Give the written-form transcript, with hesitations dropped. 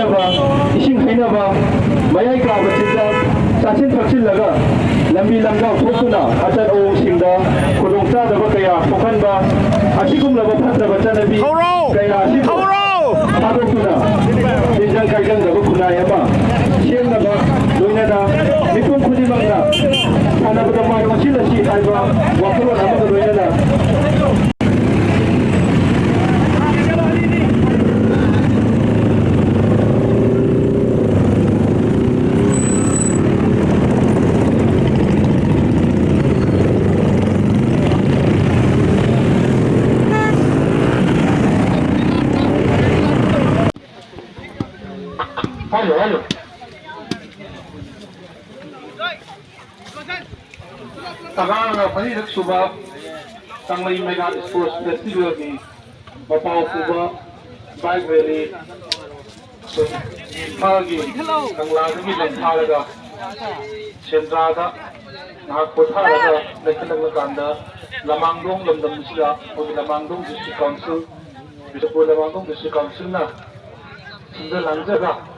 ꯄꯤꯅꯕ ꯏꯁꯤꯡ ꯍꯩꯅꯕ ꯃꯌꯥꯏ ꯀꯥꯕ ꯆꯤꯟꯖꯥꯛ ꯆꯥꯁꯤꯟ ꯊꯛꯆꯤꯜꯂꯒ ꯂꯝꯕꯤ ꯂꯝꯗꯥꯡ ꯊꯣꯛꯇꯨꯅ ꯑꯆꯠ ꯑꯋꯣꯡꯁꯤꯡꯗ ꯈꯨꯗꯣꯡꯆꯥꯗꯕ ꯀꯌꯥ ꯊꯣꯛꯍꯟꯕ ꯑꯁꯤꯒꯨꯝꯂꯕ ꯐꯠꯇꯕ ꯆꯠꯅꯕꯤ ꯀꯌꯥ ꯑꯁꯤꯕꯨ ꯊꯥꯗꯣꯛꯇꯨꯅ ꯇꯤꯟꯖꯪ ꯀꯥꯏꯖꯪꯗꯕ ꯈꯨꯟꯅꯥꯏ ꯑꯃ ꯁꯦꯝꯅꯕ ꯂꯣꯏꯅꯅ ꯃꯤꯄꯨꯝ ꯈꯨꯗꯤꯡꯃꯛꯅ ꯁꯥꯟꯅꯕꯗ ꯃꯥꯏ ꯑꯣꯟꯁꯤꯜꯂꯁꯤ ꯍꯥꯏꯕ ꯋꯥꯈꯜꯂꯣꯟ ꯑꯃꯒ ꯂꯣꯏꯅꯅ Hello. Tagana Panirak Suba, Tanglay Mega Sports Festival, Papao Kuba, Bike Rally, Magi, Tangladi Lamparaga, Centrada, Nakotaraga, Lekanaganda, Lamangdong, Lamdamsila, or the Lamangdong District Council, Lamangdong District Council, the Lanzaga.